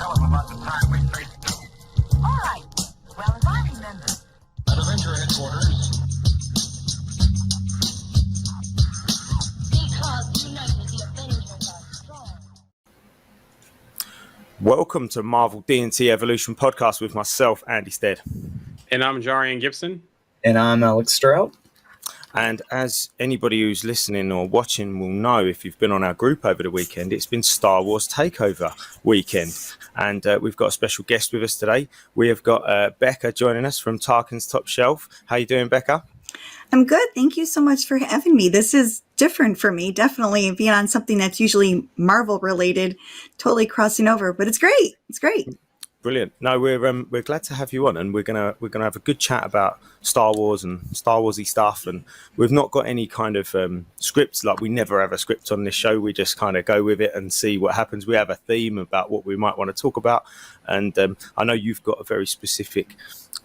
tell him about the time we faced him. All right. Well, as I remember. At Avenger headquarters. Because united, the Avengers are strong. Welcome to Marvel D&T Evolution podcast with myself, Andy Stead. And I'm Jarian Gibson. And I'm Alex Stroud. And as anybody who's listening or watching will know, if you've been on our group over the weekend, it's been Star Wars Takeover Weekend. And we've got a special guest with us today. We have got Becca joining us from Tarkin's Top Shelf. How you doing, Becca? I'm good. Thank you so much for having me. This is different for me. Definitely being on something that's usually Marvel related, totally crossing over, but it's great. It's great. Brilliant. No, we're glad to have you on, and we're gonna have a good chat about Star Wars and Star Warsy stuff. And we've not got any kind of scripts. Like, we never have a script on this show. We just kind of go with it and see what happens. We have a theme about what we might want to talk about, and I know you've got a very specific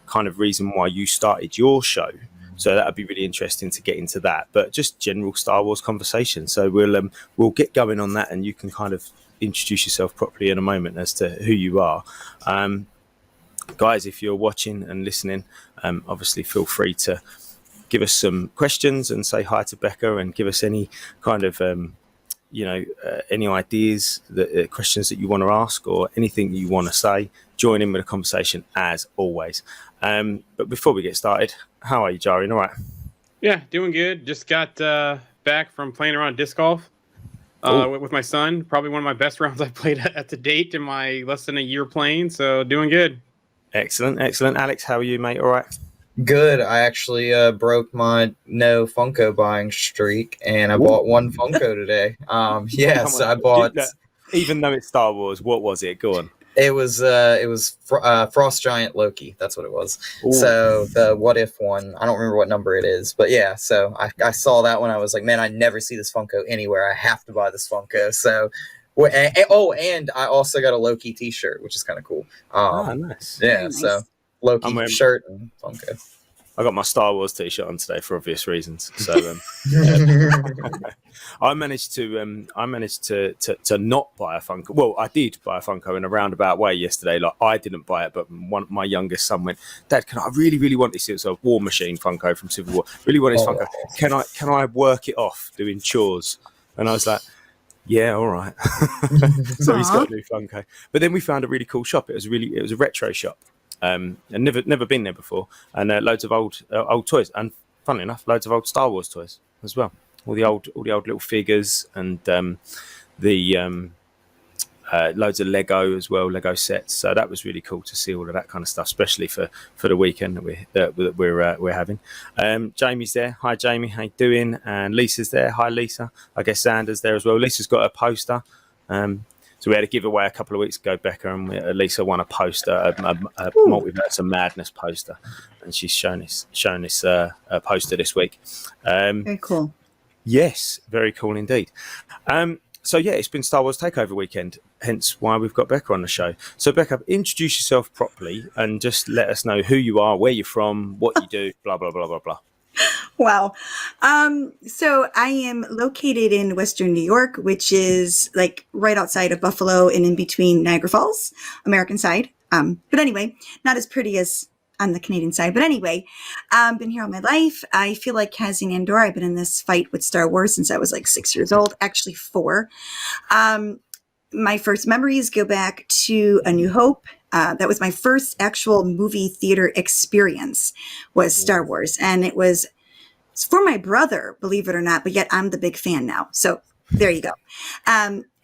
kind of reason why you started your show. So that would be really interesting to get into that, but just general Star Wars conversation. So we'll get going on that, and you can kind of introduce yourself properly in a moment as to who you are. Guys, if you're watching and listening, obviously feel free to give us some questions and say hi to Becca, and give us any kind of any ideas, questions that you want to ask, or anything you want to say. Join in with the conversation as always. But before we get started, how are you, Jarian? All right? Yeah, doing good. Just got back from playing around disc golf with my son. Probably one of my best rounds I've played at to date in my less than a year playing. So doing good. Excellent. Alex, how are you, mate? All right? Good. I actually broke my no Funko buying streak, and I bought one Funko today. So I bought. Even though it's Star Wars, what was it? Go on. It was Frost Giant Loki. That's what it was. Ooh. So the What If one, I don't remember what number it is, but yeah. So I saw that one. I was like, man, I never see this Funko anywhere. I have to buy this Funko. So, and I also got a Loki T-shirt, which is kind of cool. Nice. Yeah. Nice. So Loki shirt and Funko. I got my Star Wars T-shirt on today for obvious reasons. So I managed to not buy a Funko. Well, I did buy a Funko in a roundabout way yesterday. Like, I didn't buy it, but my youngest son went, "Dad, I really, really want this." It was a War Machine Funko from Civil War. Really want this Funko. Can I work it off doing chores? And I was like, yeah, all right. So he's got a new Funko. But then we found a really cool shop. It was a retro shop. And never been there before, and loads of old toys, and funnily enough, loads of old Star Wars toys as well. All the old little figures, and loads of Lego as well, Lego sets. So that was really cool to see all of that kind of stuff, especially for the weekend that we're having. Jamie's there. Hi, Jamie. How you doing? And Lisa's there. Hi, Lisa. I guess Xander's there as well. Lisa's got a poster. So we had a giveaway a couple of weeks ago, Becca, and Lisa won a poster, a Multiverse of Madness poster, and she's shown this poster this week. Very cool. Yes, very cool indeed. So yeah, it's been Star Wars Takeover Weekend, hence why we've got Becca on the show. So Becca, introduce yourself properly and just let us know who you are, where you're from, what you do, blah, blah, blah, blah, blah. Wow. So I am located in Western New York, which is like right outside of Buffalo and in between Niagara Falls, American side. But anyway, not as pretty as on the Canadian side. But anyway, been here all my life. I feel like Cassian Andor. I've been in this fight with Star Wars since I was like 6 years old, actually 4. My first memories go back to A New Hope. That was my first actual movie theater experience, was Star Wars. And it's for my brother, believe it or not, but yet I'm the big fan now. So there you go.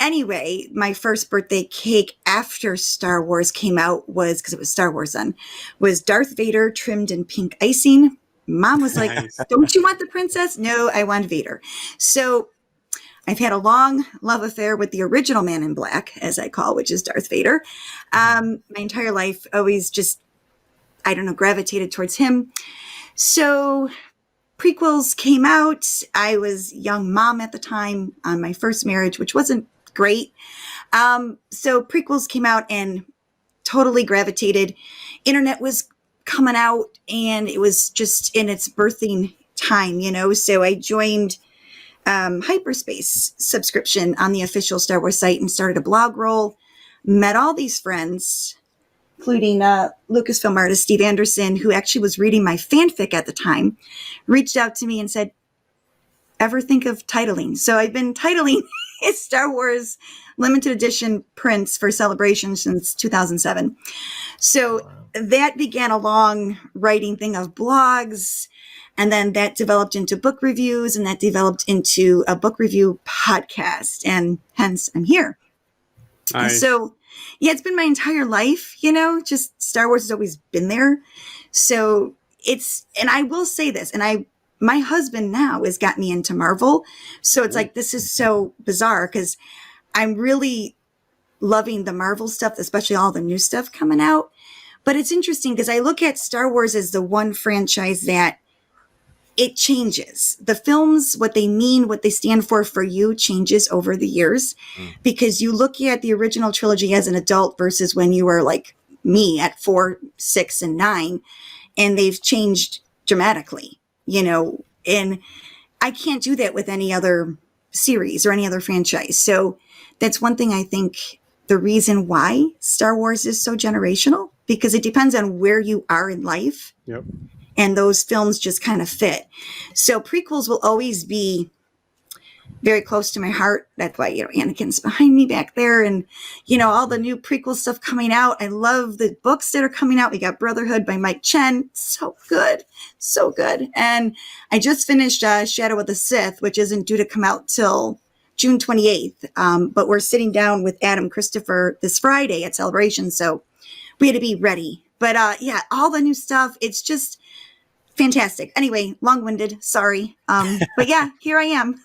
Anyway, my first birthday cake after Star Wars came out was, because it was Star Wars then, was Darth Vader trimmed in pink icing. Mom was like, nice. Don't you want the princess? No, I want Vader. So I've had a long love affair with the original Man in Black, as I call, which is Darth Vader. My entire life, always just, gravitated towards him. So prequels came out. I was young mom at the time on my first marriage, which wasn't great. So prequels came out and totally gravitated. Internet was coming out and it was just in its birthing time, so I joined hyperspace subscription on the official Star Wars site and started a blog roll. met all these friends, including Lucasfilm artist Steve Anderson, who actually was reading my fanfic at the time, reached out to me and said, ever think of titling? So I've been titling Star Wars limited edition prints for Celebration since 2007. So that began a long writing thing of blogs, and then that developed into book reviews, and that developed into a book review podcast, and hence I'm here. Nice. So yeah, it's been my entire life, just Star Wars has always been there. So and I will say this, and my husband now has got me into Marvel. So it's like, this is so bizarre because I'm really loving the Marvel stuff, especially all the new stuff coming out. But it's interesting because I look at Star Wars as the one franchise that it changes. The films, what they mean, what they stand for you changes over the years, because you look at the original trilogy as an adult versus when you were like me at 4, 6, and 9, and they've changed dramatically, and I can't do that with any other series or any other franchise. So that's one thing I think the reason why Star Wars is so generational, because it depends on where you are in life. Yep. And those films just kind of fit. So prequels will always be very close to my heart. That's why, Anakin's behind me back there. And, all the new prequel stuff coming out. I love the books that are coming out. We got Brotherhood by Mike Chen. So good. So good. And I just finished Shadow of the Sith, which isn't due to come out till June 28th. But we're sitting down with Adam Christopher this Friday at Celebration. So we had to be ready. But yeah, all the new stuff, it's just fantastic. Anyway, long-winded, sorry. But yeah, here I am.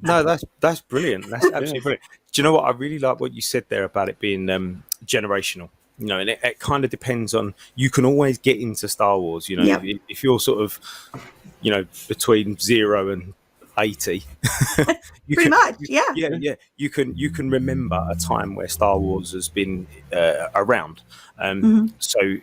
No, that's brilliant. That's absolutely brilliant. Do you know what? I really like what you said there about it being generational. And it kind of depends on, you can always get into Star Wars, Yep. if you're sort of, between 0 and 80. Pretty much, yeah. Yeah. You can remember a time where Star Wars has been around. So,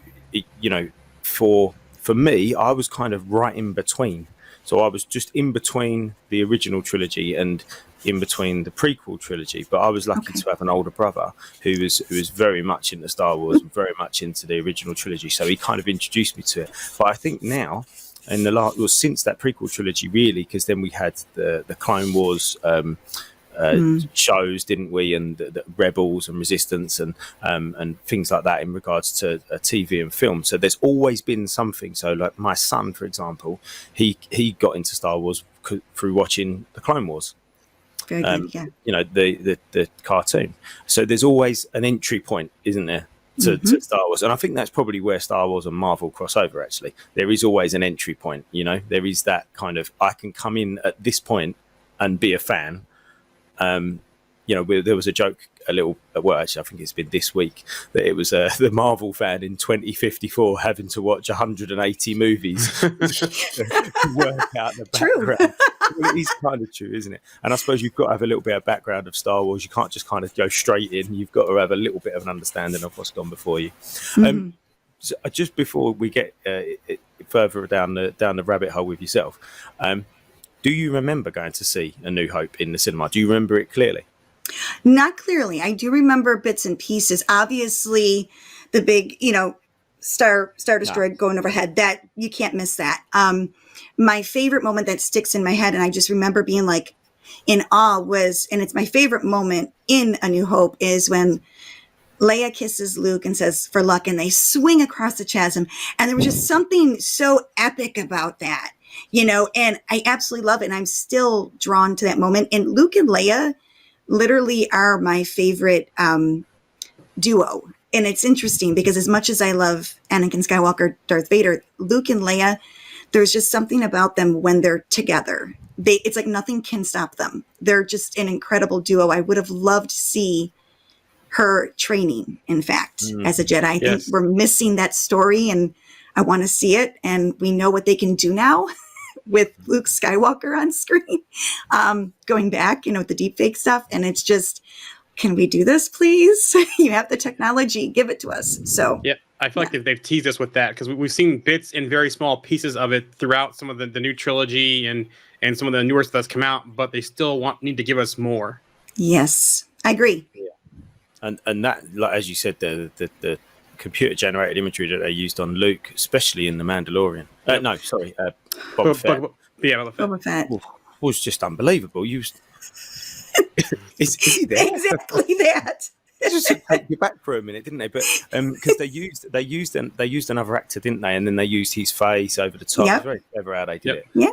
for me, I was kind of right in between. So I was just in between the original trilogy and in between the prequel trilogy. But I was lucky to have an older brother who was very much into Star Wars and very much into the original trilogy. So he kind of introduced me to it. But I think now, since that prequel trilogy, really, because then we had the Clone Wars shows, didn't we, and the Rebels and Resistance and things like that in regards to TV and film. So there's always been something. So like my son, for example, he got into Star Wars through watching the Clone Wars. Very good, yeah. The cartoon. So there's always an entry point, isn't there, to Star Wars? And I think that's probably where Star Wars and Marvel cross over, actually. There is always an entry point, there is that kind of, I can come in at this point and be a fan. There was a joke actually, I think it's been this week, that it was the Marvel fan in 2054 having to watch 180 movies to work out the background. Well, it is kind of true, isn't it? And I suppose you've got to have a little bit of background of Star Wars. You can't just kind of go straight in. You've got to have a little bit of an understanding of what's gone before you. So just before we get further down the rabbit hole with yourself, do you remember going to see A New Hope in the cinema? Do you remember it clearly? Not clearly. I do remember bits and pieces. Obviously, the big, Star Destroyer going overhead, that you can't miss that. My favorite moment that sticks in my head, and I just remember being like in awe, and it's my favorite moment in A New Hope, is when Leia kisses Luke and says, "For luck," and they swing across the chasm. And there was just something so epic about that. And I absolutely love it. And I'm still drawn to that moment. And Luke and Leia literally are my favorite duo. And it's interesting because as much as I love Anakin Skywalker, Darth Vader, Luke and Leia, there's just something about them when they're together. It's like nothing can stop them. They're just an incredible duo. I would have loved to see her training, in fact, as a Jedi. I think we're missing that story, and I want to see it. And we know what they can do now with Luke Skywalker on screen, going back, with the deepfake stuff. And it's just, can we do this, please? You have the technology, give it to us. So yeah, I feel like they've teased us with that, because we've seen bits and very small pieces of it throughout some of the new trilogy and some of the newer stuff that's come out, but they still need to give us more. Yes, I agree. and that, like as you said, the computer generated imagery that they used on Luke, especially in the Mandalorian. No, sorry, Boba Fett, Yeah, Boba Fett. Boba Fett. was just unbelievable. Is he there? Exactly that. Just to take you back for a minute, didn't they? But because they used another actor, didn't they? And then they used his face over the top. Yep. It was very clever how they did it. Yeah.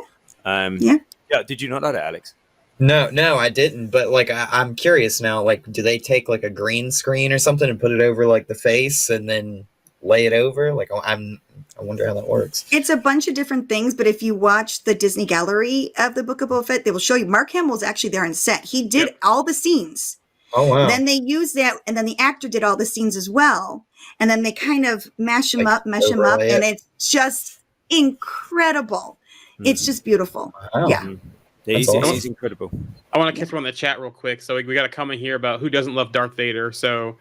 Yeah. Did you not know that, Alex? No, I didn't. But like, I'm curious now. Like, do they take like a green screen or something and put it over like the face and then lay it over? Like, I wonder how that works. It's a bunch of different things, but if you watch the Disney gallery of the Book of Boba Fett, they will show you Mark Hamill's actually there on set. He did all the scenes. Oh wow! Then they used that, and then the actor did all the scenes as well, and then they kind of mesh them up, and it's just incredible. It's just beautiful. Wow. Yeah. He's incredible. I want to catch one in the chat real quick. So we got a comment here about who doesn't love Darth Vader. So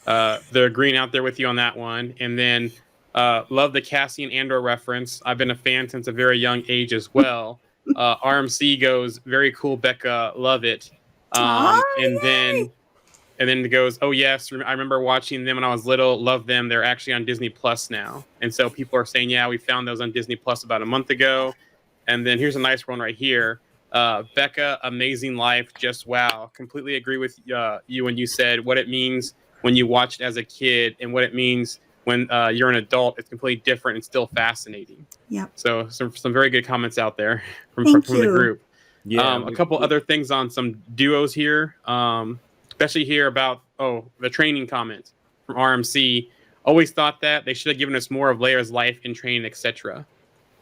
they're agreeing out there with you on that one. And then love the Cassian Andor reference. I've been a fan since a very young age as well. RMC goes, very cool, Becca. Love it. And then it goes, oh yes, I remember watching them when I was little. Love them. They're actually on Disney Plus now. And so people are saying, yeah, we found those on Disney Plus about a month ago. And then here's a nice one right here. Becca, amazing life. Just wow. Completely agree with you when you said what it means when you watched as a kid and what it means when you're an adult. It's completely different and still fascinating. Yeah. So some very good comments out there from Thank the you. group. Yeah, a couple other things on some duos here, especially here about the training comment from RMC. Always thought that they should have given us more of Leia's life in training, etc.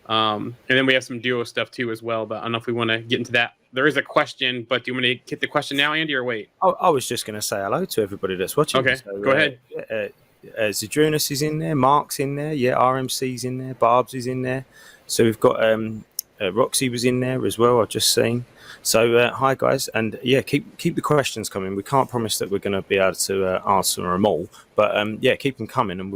And then we have some duo stuff too as well, but I don't know if we want to get into that. There is a question, but do you want to get the question now, Andy, or wait? I was just going to say hello to everybody that's watching. Okay, so, go ahead. Zadrunas is in there, Mark's in there, RMC's in there, Barb's is in there. So we've got Roxy was in there as well. I've just seen. So hi guys, and keep the questions coming. We can't promise that we're going to be able to answer them all, but keep them coming, and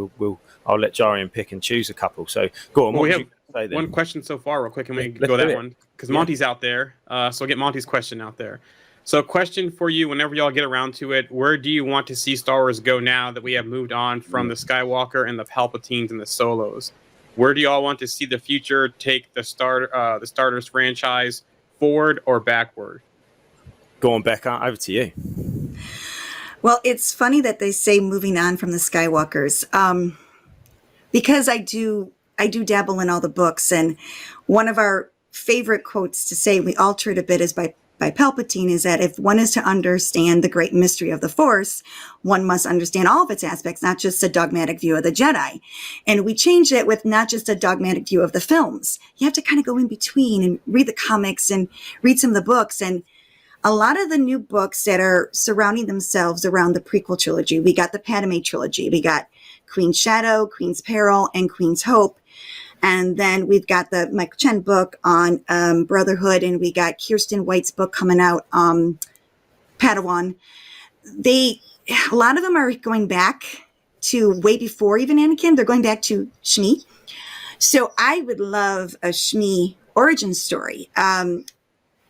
I'll let Jarian pick and choose a couple. So go on. Well, what we would have you say then? one question so far, real quick, and we Let's go do that it. one because Monty's out there. So we'll get Monty's question out there. So, question for you: whenever y'all get around to it, where do you want to see Star Wars go now that we have moved on from the Skywalker and the Palpatines and the Solos? Where do y'all want to see the future take the Star Wars franchise forward or backward? Go on, Becca. Over to you. Well, it's funny that they say moving on from the Skywalkers, because I do dabble in all the books, and one of our favorite quotes to say, we alter it a bit, is by Palpatine, is that if one is to understand the great mystery of the Force, one must understand all of its aspects, not just a dogmatic view of the Jedi. And we changed it with not just a dogmatic view of the films. You have to kind of go in between and read the comics and read some of the books. And a lot of the new books that are surrounding themselves around the prequel trilogy, we got the Padme trilogy, we got Queen's Shadow, Queen's Peril, and Queen's Hope. And then we've got the Michael Chen book on Brotherhood, and we got Kirsten White's book coming out, Padawan. A lot of them are going back to way before even Anakin. They're going back to Shmi. So I would love a Shmi origin story.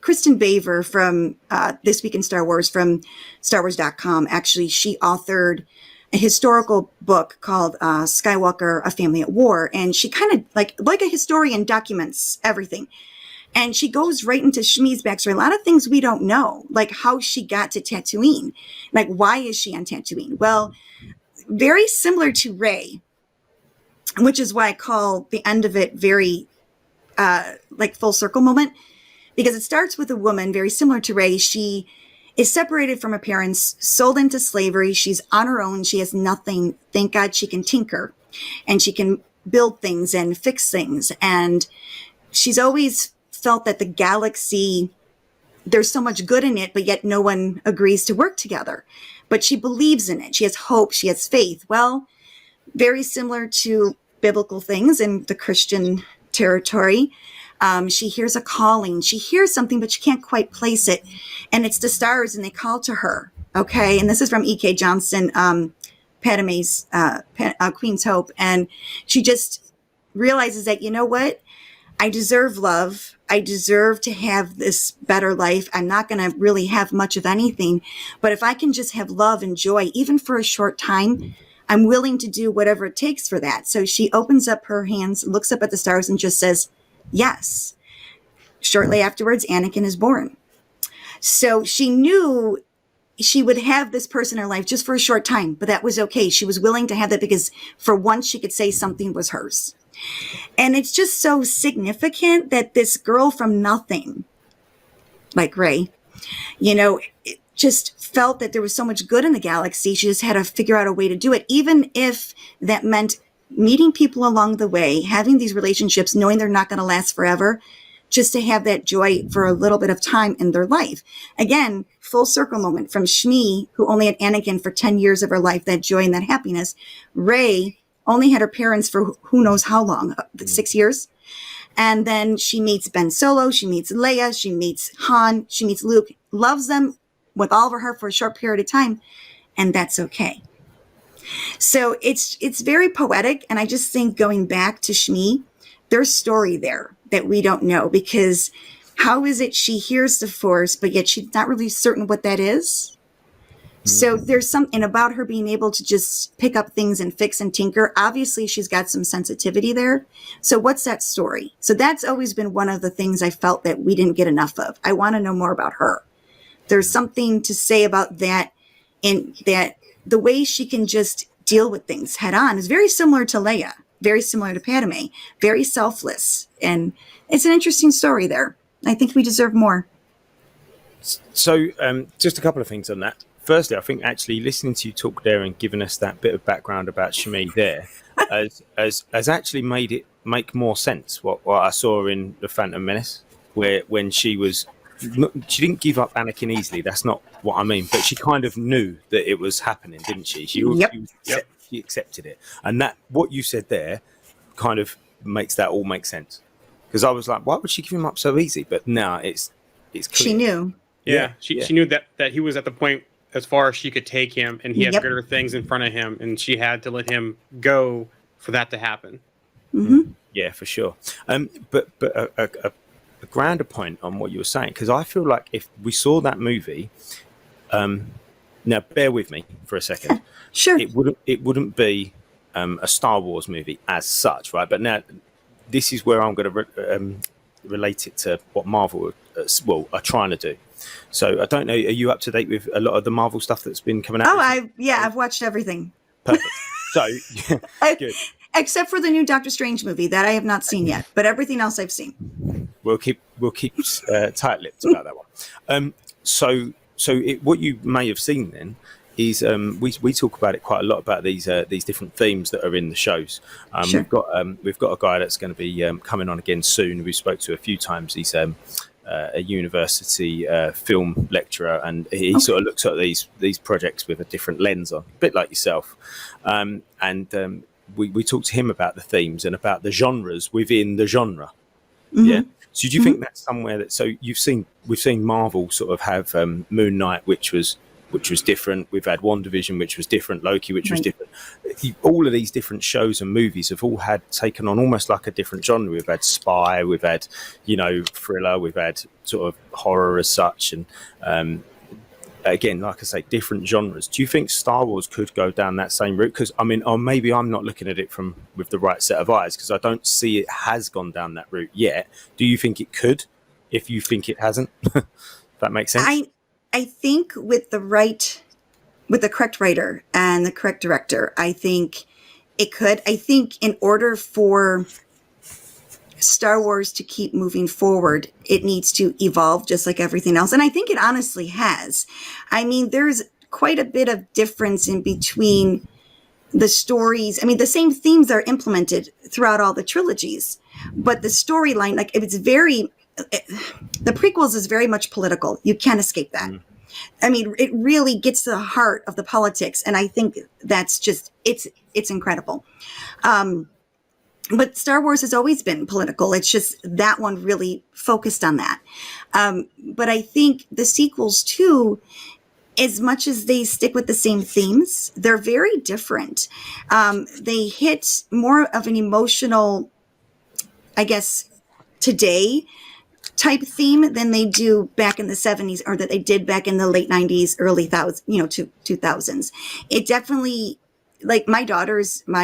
Kristen Baver from This Week in Star Wars from StarWars.com, actually, she authored a historical book called Skywalker, A Family at War. And she kind of, like a historian, documents everything. And she goes right into Shmi's backstory. A lot of things we don't know, like how she got to Tatooine. Like, why is she on Tatooine? Well, very similar to Rey, which is why I call the end of it very full circle moment. Because it starts with a woman very similar to Rey. She is separated from her parents, sold into slavery. She's on her own. She has nothing. Thank God she can tinker and she can build things and fix things. And she's always felt that the galaxy, there's so much good in it, but yet no one agrees to work together. But she believes in it. She has hope. She has faith. Well, very similar to biblical things in the Christian territory. She hears a calling. She hears something, but she can't quite place it. And it's the stars, and they call to her. Okay. And this is from E.K. Johnston, Padme's Queen's Hope. And she just realizes that, you know what? I deserve love. I deserve to have this better life. I'm not going to really have much of anything, but if I can just have love and joy, even for a short time, I'm willing to do whatever it takes for that. So she opens up her hands, looks up at the stars, and just says, yes. Shortly afterwards, Anakin is born. So she knew she would have this person in her life just for a short time, but that was okay. She was willing to have that because for once she could say something was hers. And it's just so significant that this girl from nothing, like Rey, just felt that there was so much good in the galaxy. She just had to figure out a way to do it, even if that meant meeting people along the way, having these relationships, knowing they're not going to last forever, just to have that joy for a little bit of time in their life. Again, full circle moment from Shmi, who only had Anakin for 10 years of her life, that joy and that happiness. Rey only had her parents for who knows how long, 6 years. And then she meets Ben Solo, she meets Leia, she meets Han, she meets Luke, loves them with all of her heart for a short period of time, and that's okay. So it's very poetic, and I just think going back to Shmi, there's story there that we don't know, because how is it she hears the Force, but yet she's not really certain what that is? So there's something about her being able to just pick up things and fix and tinker. Obviously, she's got some sensitivity there. So what's that story? So that's always been one of the things I felt that we didn't get enough of. I want to know more about her. There's something to say about that, and that the way she can just deal with things head on is very similar to Leia, very similar to Padme, very selfless. And it's an interesting story there. I think we deserve more. So just a couple of things on that. Firstly, I think actually listening to you talk there and giving us that bit of background about Shmi there has actually made it make more sense what I saw in The Phantom Menace, where when she didn't give up Anakin easily. That's not what I mean, but she kind of knew that it was happening, didn't she? She accepted it. And that what you said there kind of makes that all make sense. Because I was like, why would she give him up so easy? But now it's clear. She knew. She knew that he was at the point as far as she could take him, and he had greater things in front of him, and she had to let him go for that to happen. Mm-hmm. Yeah, for sure. But a grander point on what you were saying, because I feel like if we saw that movie, now bear with me for a second. Sure. It wouldn't be a Star Wars movie as such, right? But now this is where I'm going to relate it to what Marvel are trying to do. So I don't know, are you up to date with a lot of the Marvel stuff that's been coming out? Oh, I've watched everything. Perfect. So good. Except for the new Doctor Strange movie that I have not seen yet, but everything else I've seen. We'll keep tight-lipped about that one. What you may have seen then is we talk about it quite a lot about these different themes that are in the shows. Sure. We've got a guy that's going to be coming on again soon. We spoke to a few times. He's a university film lecturer, and he sort of looks at these projects with a different lens on, a bit like yourself. We talked to him about the themes and about the genres within the genre. Mm-hmm. Yeah. So do you think that's somewhere that we've seen Marvel sort of have Moon Knight, which was different. We've had WandaVision, which was different. Loki, which was different. All of these different shows and movies have all had taken on almost like a different genre. We've had spy, we've had thriller, we've had sort of horror as such, and again, like I say, different genres. Do you think Star Wars could go down that same route? Because I mean, or maybe I'm not looking at it with the right set of eyes, because I don't see it has gone down that route yet. Do you think it could? If you think it hasn't, if that makes sense. I think with the correct writer and the correct director, I think it could. I think in order for Star Wars to keep moving forward, it needs to evolve just like everything else. And I think it honestly has. I mean, there's quite a bit of difference in between the stories. I mean, the same themes are implemented throughout all the trilogies, but the storyline, like it's very... the prequels is very much political. You can't escape that. I mean, it really gets to the heart of the politics, and I think that's just it's incredible. But Star Wars has always been political. It's just that one really focused on that. But I think the sequels too, as much as they stick with the same themes, they're very different. They hit more of an emotional, I guess, today. type theme than they do back in the 70s, or that they did back in the late 90s, early 2000s. It definitely, like my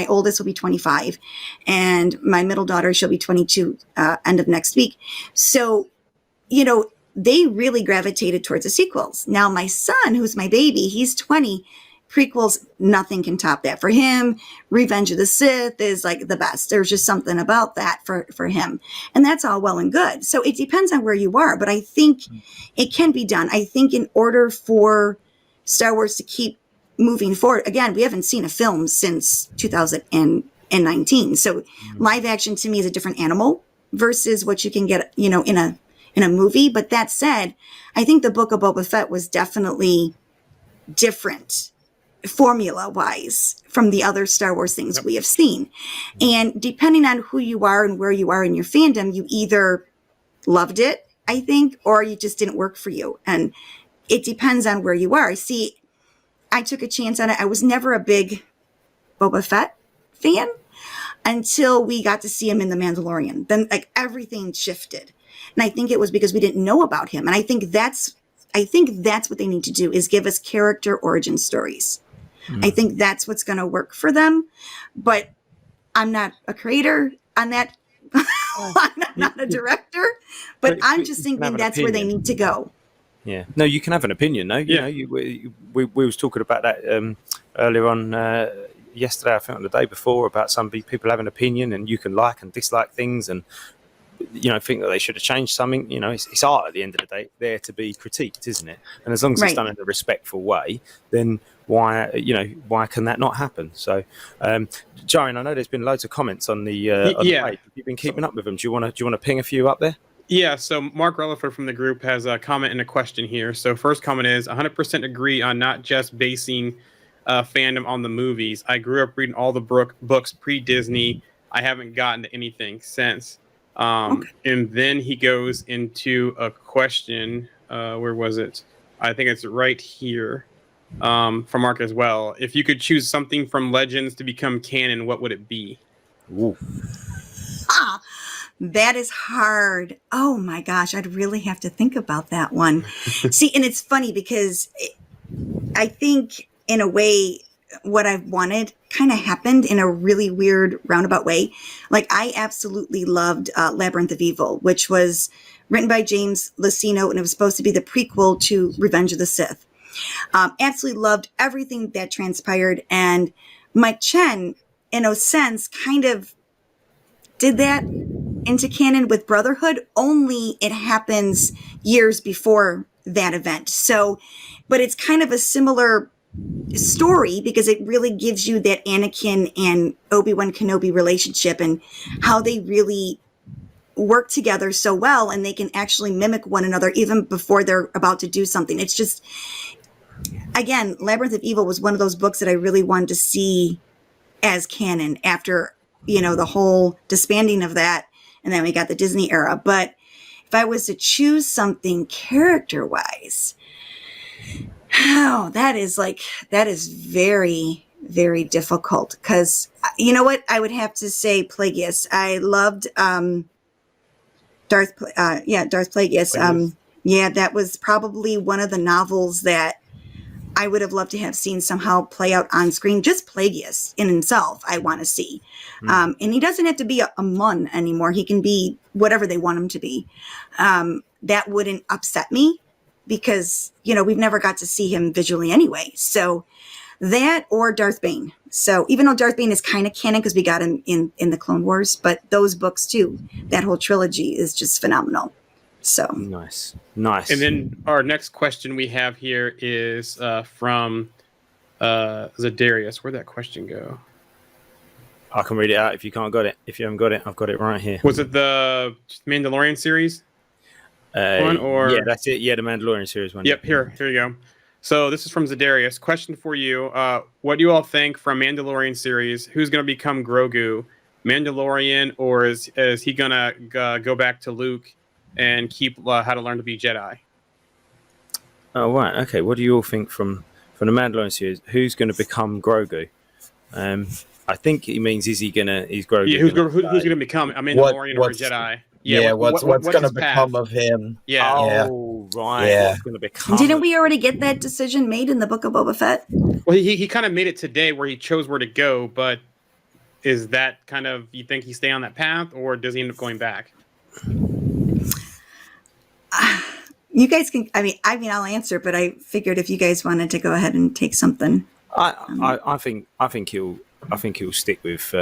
oldest will be 25 and my middle daughter, she'll be 22 end of next week. So, they really gravitated towards the sequels. Now my son, who's my baby, he's 20. Prequels, nothing can top that for him. Revenge of the Sith is like the best. There's just something about that for him. And that's all well and good. So it depends on where you are, but I think it can be done. I think in order for Star Wars to keep moving forward, again, we haven't seen a film since 2019. So live action to me is a different animal versus what you can get, in a movie. But that said, I think the Book of Boba Fett was definitely different formula wise from the other Star Wars things we have seen. And depending on who you are and where you are in your fandom, you either loved it, I think, or you just didn't work for you. And it depends on where you are. See, I took a chance on it. I was never a big Boba Fett fan until we got to see him in The Mandalorian. Then like everything shifted. And I think it was because we didn't know about him. And I think that's what they need to do, is give us character origin stories. I think that's what's going to work for them. But I'm not a creator on that. I'm not a director. But I'm just thinking that's where they need to go. Yeah. No, you can have an opinion, no? We was talking about that earlier on yesterday, I think, on the day before, about some people have an opinion and you can like and dislike things and think that they should have changed something. It's art at the end of the day. It's there to be critiqued, isn't it? And as long as it's done in a respectful way, then why can that not happen? So, Jarian, I know there's been loads of comments on the page. You've been keeping up with them. Do you want to ping a few up there? Yeah, so Mark Relaford from the group has a comment and a question here. So first comment is 100% agree on not just basing fandom on the movies. I grew up reading all the books pre-Disney. I haven't gotten to anything since. And then he goes into a question. Where was it? I think it's right here from Mark as well. If you could choose something from Legends to become canon, what would it be? Ooh. That is hard. Oh my gosh, I'd really have to think about that one. See, and it's funny because I think in a way what I've wanted kind of happened in a really weird roundabout way. Like I absolutely loved Labyrinth of Evil, which was written by James Luceno, and it was supposed to be the prequel to Revenge of the Sith. Absolutely loved everything that transpired. And Mike Chen, in a sense, kind of did that into canon with Brotherhood, only it happens years before that event. So, but it's kind of a similar story because it really gives you that Anakin and Obi-Wan Kenobi relationship and how they really work together so well, and they can actually mimic one another even before they're about to do something. It's just, again, Labyrinth of Evil was one of those books that I really wanted to see as canon after, the whole disbanding of that. And then we got the Disney era. But if I was to choose something character-wise, that is very, very difficult. Because you know what? I would have to say Plagueis. I loved Darth Plagueis. That was probably one of the novels that I would have loved to have seen somehow play out on screen. Just Plagueis in himself, I want to see. And he doesn't have to be a Mun anymore. He can be whatever they want him to be. That wouldn't upset me because, we've never got to see him visually anyway. So that or Darth Bane. So even though Darth Bane is kind of canon because we got him in the Clone Wars, but those books too, that whole trilogy is just phenomenal. So nice. And then our next question we have here is from Zadarius. Where'd that question go? I can read it out if you can't got it. If you haven't got it, I've got it right here. Was it the Mandalorian series? One or yeah, that's it. Yeah, the Mandalorian series one. Yep, here you go. So this is from Zadarius. Question for you: what do you all think from Mandalorian series? Who's going to become Grogu, Mandalorian, or is he gonna go back to Luke and keep how to learn to be Jedi? Oh, right. Okay. What do you all think from the Mandalorian series? Who's going to become Grogu? I think he means he's Grogu. Yeah, who's going to become a Mandalorian or a Jedi? Yeah, what's going to his path? become of him? Yeah. Oh, right. Yeah. What's going to become? Didn't we already get that decision made in the Book of Boba Fett? Well, he kind of made it today where he chose where to go, but is that kind of, you think he stay on that path, or does he end up going back? You guys can. I mean, I'll answer, but I figured if you guys wanted to go ahead and take something. I think he'll stick with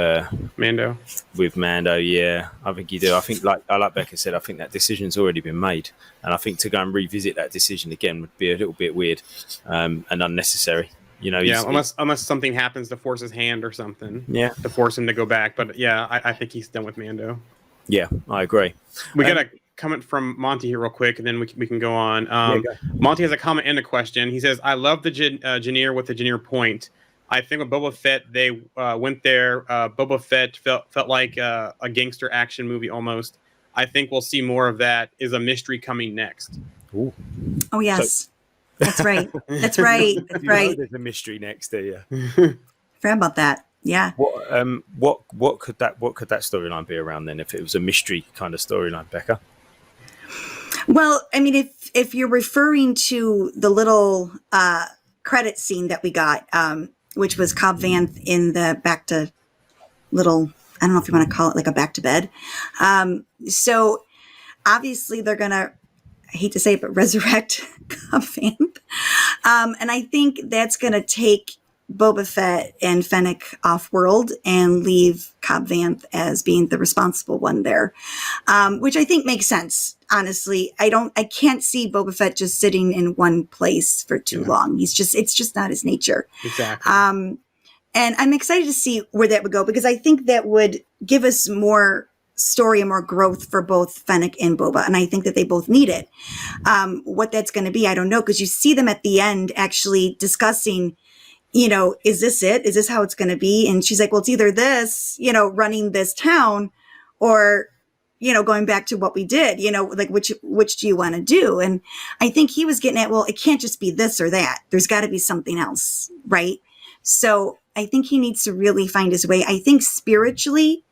Mando. With Mando. Yeah, I think you do. I think like Becca said, I think that decision's already been made, and I think to go and revisit that decision again would be a little bit weird and unnecessary. You know, yeah, unless something happens to force his hand or something. Yeah, to force him to go back. But yeah, I think he's done with Mando. Yeah, I agree. We got a comment from Monty here real quick, and then we can go on. Go. Monty has a comment and a question. He says, I love the Janir with the Janir point. I think with Boba Fett, they went there. Boba Fett felt like a gangster action movie almost. I think we'll see more of that. Is a mystery coming next? Ooh. Oh, yes. That's right. That's right. That's right. There's a mystery next to you. Forgot about that. Yeah. What could that storyline be around then? If it was a mystery kind of storyline, Becca? Well, I mean, if you're referring to the little credit scene that we got, which was Cobb Vanth in the back to little, I don't know if you want to call it like a back to bed. So obviously they're gonna, I hate to say it, but resurrect Cobb Vanth. And I think that's gonna take Boba Fett and Fennec off world and leave Cobb Vanth as being the responsible one there, which I think makes sense. Honestly, I can't see Boba Fett just sitting in one place for too long. It's just not his nature. Exactly. And I'm excited to see where that would go, because I think that would give us more story and more growth for both Fennec and Boba. And I think that they both need it. What that's going to be, I don't know, because you see them at the end actually discussing, you know, is this it? Is this how it's going to be? And she's like, well, it's either this, you know, running this town, or, you know, going back to what we did, you know, like which do you want to do? And I think he was getting at, well, it can't just be this or that. There's got to be something else, right? So I think he needs to really find his way. I think spiritually,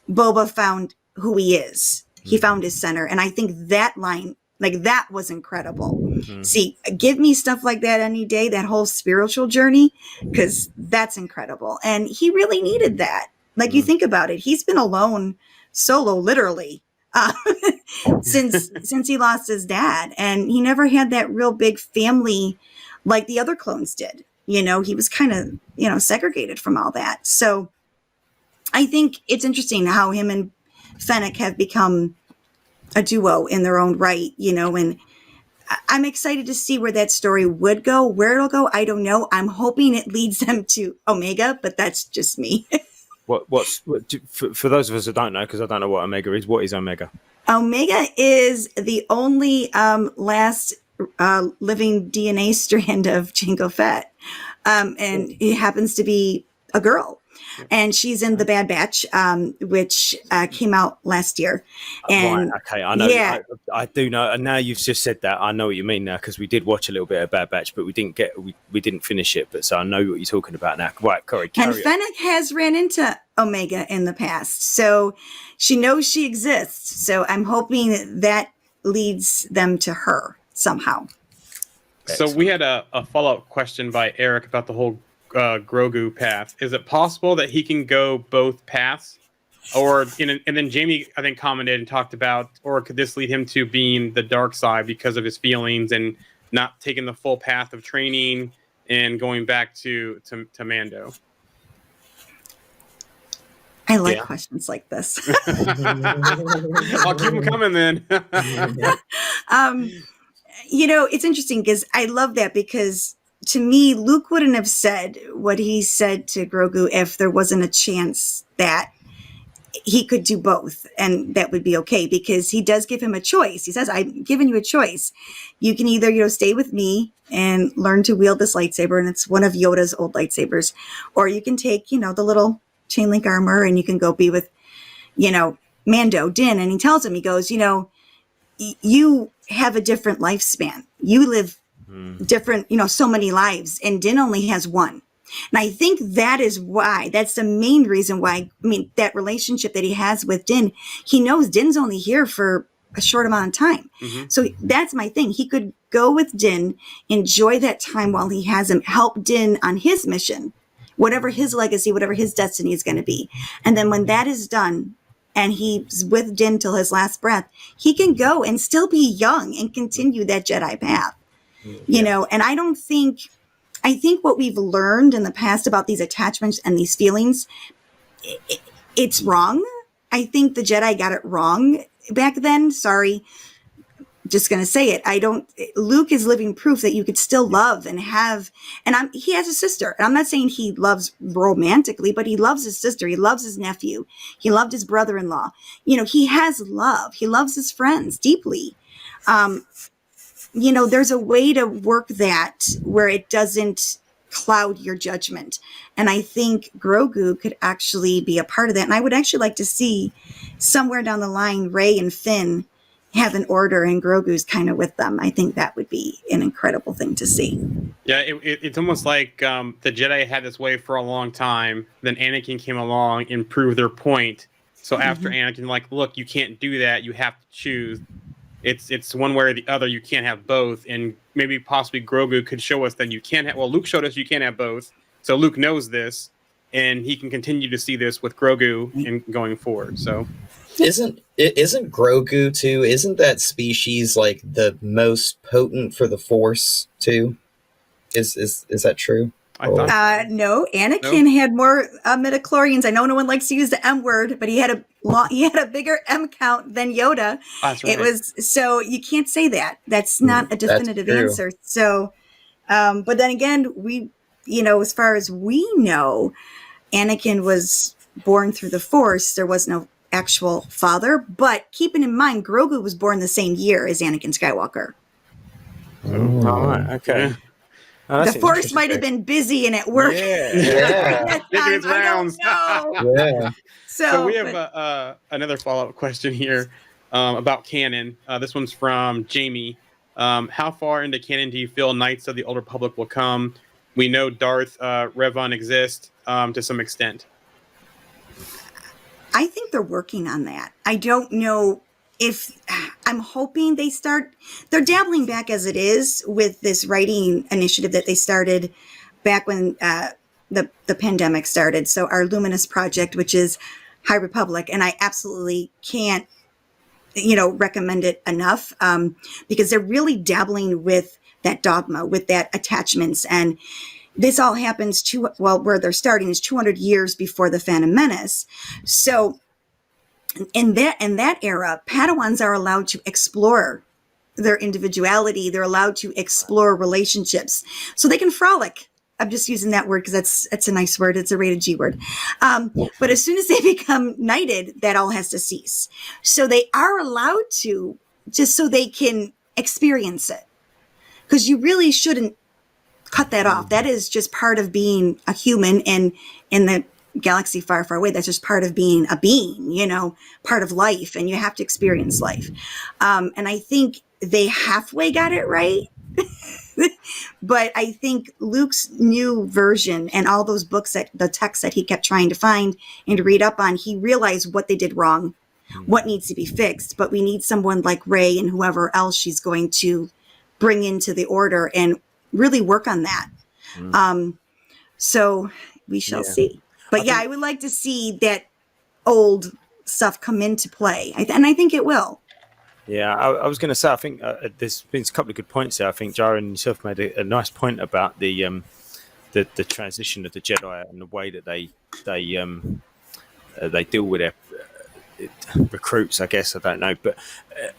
Boba found who he is. He found his center. And I think that line, like, that was incredible. Mm-hmm. See, give me stuff like that any day, that whole spiritual journey, because that's incredible. And he really needed that. Like, you think about it, he's been alone, solo, literally, since he lost his dad. And he never had that real big family like the other clones did. You know, he was kind of, you know, segregated from all that. So I think it's interesting how him and Fennec have become a duo in their own right, you know, and I'm excited to see where that story would go. Where it'll go, I don't know. I'm hoping it leads them to Omega, but that's just me. For those of us that don't know, because I don't know what Omega is, what is Omega? Omega is the only last living DNA strand of Jango Fett. And it happens to be a girl. And she's in The Bad Batch, which came out last year. And right, okay, I know. Yeah. I do know. And now you've just said that, I know what you mean now, because we did watch a little bit of Bad Batch, but we didn't finish it. But so I know what you're talking about now. Right, Corey, carry on. Fennec has ran into Omega in the past, so she knows she exists. So I'm hoping that leads them to her somehow. So we had a follow-up question by Eric about the whole Grogu path. Is it possible that he can go both paths, or and then Jamie, I think, commented and talked about, or could this lead him to being the dark side because of his feelings and not taking the full path of training and going back to Mando? I like questions like this. I'll keep them coming then. You know, it's interesting because I love that, because to me, Luke wouldn't have said what he said to Grogu if there wasn't a chance that he could do both, and that would be okay, because he does give him a choice. He says, I've given you a choice. You can either, you know, stay with me and learn to wield this lightsaber, and it's one of Yoda's old lightsabers, or you can take, you know, the little chain link armor and you can go be with, you know, Mando, Din. And he tells him, he goes, you know, you have a different lifespan. You live different, you know, so many lives, and Din only has one. And I think that's the main reason why, I mean, that relationship that he has with Din, he knows Din's only here for a short amount of time. Mm-hmm. So that's my thing. He could go with Din, enjoy that time while he has him, help Din on his mission, whatever his legacy, whatever his destiny is going to be. And then when that is done and he's with Din till his last breath, he can go and still be young and continue that Jedi path, you know? And I think what we've learned in the past about these attachments and these feelings, it's wrong. I think the Jedi got it wrong back then. Sorry. Just going to say it. Luke is living proof that you could still love and have, he has a sister. And I'm not saying he loves romantically, but he loves his sister. He loves his nephew. He loved his brother-in-law. You know, he has love. He loves his friends deeply. You know, there's a way to work that where it doesn't cloud your judgment. And I think Grogu could actually be a part of that. And I would actually like to see somewhere down the line, Rey and Finn have an order and Grogu's kind of with them. I think that would be an incredible thing to see. Yeah, it's almost like the Jedi had this way for a long time. Then Anakin came along and proved their point. So after Anakin, like, look, you can't do that. You have to choose. It's one way or the other. You can't have both. And maybe possibly Grogu could show us that you can't have. Well, Luke showed us you can't have both. So Luke knows this, and he can continue to see this with Grogu in going forward. So isn't Grogu too? Isn't that species like the most potent for the Force too? Is that true? I thought no, Anakin had more midichlorians. I know no one likes to use the M word, but he had a bigger M count than Yoda. That's right. It was, so you can't say that. That's not a definitive answer. So, but then again, as far as we know, Anakin was born through the Force. There was no actual father, but keeping in mind, Grogu was born the same year as Anakin Skywalker. All right. Okay. Yeah. Oh, The Force might have been busy and at work. Yeah. Making its rounds. Yeah. So we have another follow-up question here about canon. This one's from Jamie. How far into canon do you feel Knights of the Old Republic will come? We know Darth Revan exists to some extent. I think they're working on that. I don't know if I'm hoping they're dabbling back as it is with this writing initiative that they started back when the pandemic started. So our Luminous project, which is High Republic, and I absolutely can't, recommend it enough because they're really dabbling with that dogma, with that attachments. And this all happens where they're starting is 200 years before the Phantom Menace. So in that era, Padawans are allowed to explore their individuality. They're allowed to explore relationships so they can frolic. I'm just using that word because that's a nice word. It's a rated G word. But as soon as they become knighted, that all has to cease. So they are allowed to, just so they can experience it. Because you really shouldn't cut that off. That is just part of being a human, and in the galaxy far, far away, that's just part of being a being, part of life, and you have to experience life. And I think they halfway got it right. But I think Luke's new version and all those books, the texts that he kept trying to find and to read up on, he realized what they did wrong, what needs to be fixed. But we need someone like Rey and whoever else she's going to bring into the order and really work on that. So we shall see. But I would like to see that old stuff come into play. And I think it will. Yeah, I was going to say, I think there's been a couple of good points there. I think Jara and yourself made a nice point about the transition of the Jedi and the way that they deal with their recruits, I guess. I don't know. But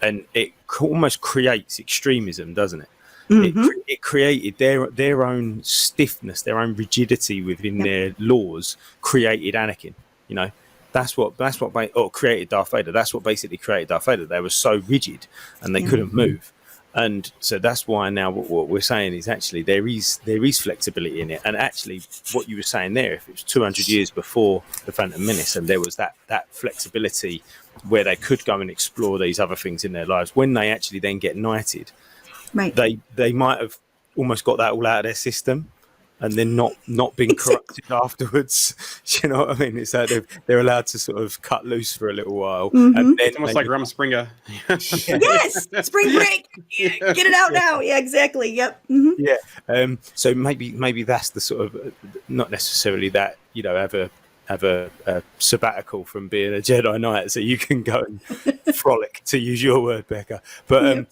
and it almost creates extremism, doesn't it? Mm-hmm. It created their own stiffness, their own rigidity within their laws. Created Anakin, That's what created Darth Vader. That's what basically created Darth Vader. They were so rigid and they couldn't move, and so that's why now what we're saying is actually there is flexibility in it. And actually, what you were saying there, if it was 200 years before the Phantom Menace, and there was that flexibility where they could go and explore these other things in their lives, when they actually then get knighted, right? They might have almost got that all out of their system. and then not being corrupted afterwards. Do you know what I mean? It's like they're allowed to sort of cut loose for a little while, and then It's almost like Rumspringa. Yes, spring break. Yeah, get it out now. Yeah, exactly. Yep. Yeah. So maybe that's the sort of not necessarily that have a sabbatical from being a Jedi Knight, so you can go and frolic, to use your word, Becca. But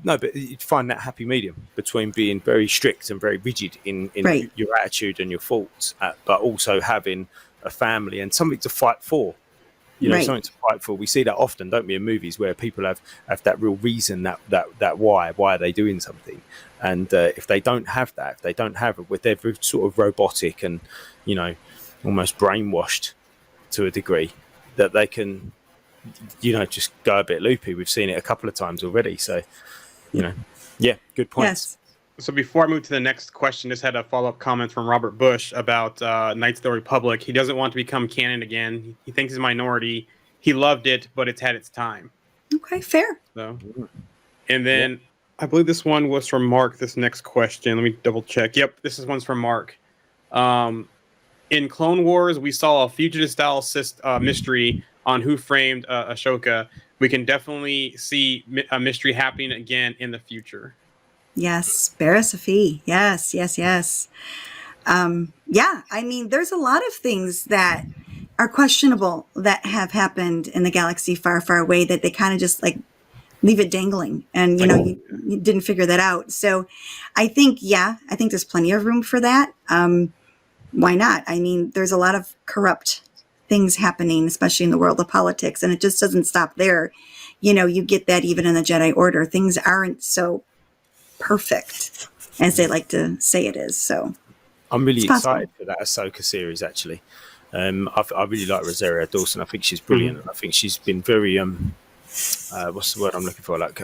no, but you find that happy medium between being very strict and very rigid in Right. your attitude and your thoughts, but also having a family and something to fight for. Right. Something to fight for. We see that often, don't we, in movies where people have that real reason, that why are they doing something, and if they don't have that, if they don't have it, with they're sort of robotic and almost brainwashed to a degree, that they can just go a bit loopy. We've seen it a couple of times already, so good points. Yes. So before I move to the next question, just had a follow-up comment from Robert Bush about Knights of the Republic. He doesn't want to become canon again. He thinks he's a minority. He loved it, but it's had its time. Okay, fair. So, and then I believe this one was from Mark. This next question, let me double check. Yep, this one's from Mark. In Clone Wars, we saw a fugitive-style mystery on who framed Ashoka. We can definitely see a mystery happening again in the future. Yes, Barra-Safi. Yes. I mean, there's a lot of things that are questionable that have happened in the galaxy far, far away that they kind of just like leave it dangling, and you didn't figure that out. So I think there's plenty of room for that. Why not? I mean, there's a lot of corrupt things happening, especially in the world of politics, and it just doesn't stop there. You get that even in the Jedi Order. Things aren't so perfect as they like to say it is. So I'm really excited for that Ahsoka series, actually. I really like Rosario Dawson. I think she's brilliant. And I think she's been very what's the word I'm looking for, like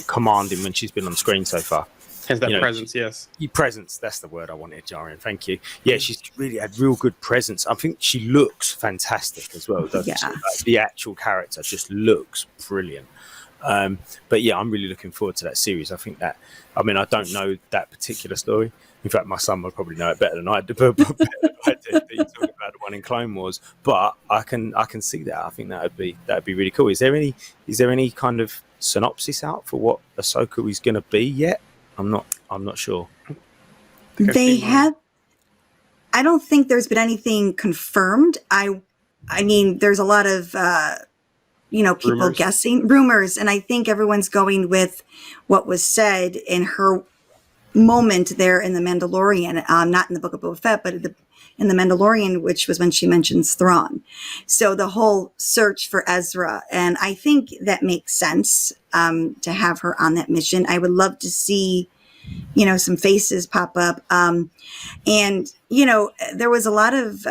commanding when she's been on screen so far. Has that presence? Yes. Presence, that's the word I wanted, Jarian. Thank you. Yeah, she's really had real good presence. I think she looks fantastic as well. The actual character just looks brilliant. But yeah, I'm really looking forward to that series. I think that, I don't know that particular story. In fact, my son would probably know it better than I do. But talking about the one in Clone Wars, but I can see that. I think that'd be really cool. Is there any kind of synopsis out for what Ahsoka is going to be yet? I'm not sure. They have. I don't think there's been anything confirmed. I mean, there's a lot of people guessing rumors, and I think everyone's going with what was said in her moment there in The Mandalorian, not in the Book of Boba Fett, but in The Mandalorian, which was when she mentions Thrawn. So the whole search for Ezra, and I think that makes sense to have her on that mission. I would love to see, some faces pop up. And, there was a lot of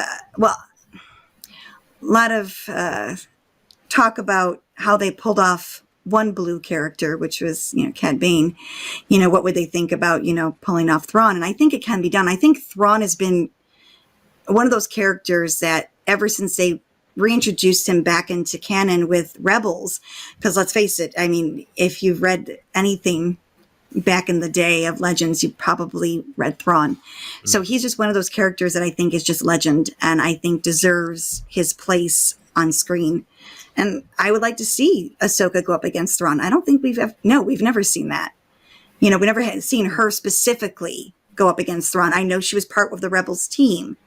talk about how they pulled off one blue character, which was, Cad Bane. What would they think about, pulling off Thrawn? And I think it can be done. I think Thrawn has been one of those characters that ever since they reintroduced him back into canon with Rebels, because let's face it, I mean, if you've read anything back in the day of Legends, you probably read Thrawn. Mm-hmm. So he's just one of those characters that I think is just legend, and I think deserves his place on screen. And I would like to see Ahsoka go up against Thrawn. I don't think we've never seen that. We never had seen her specifically go up against Thrawn. I know she was part of the Rebels team,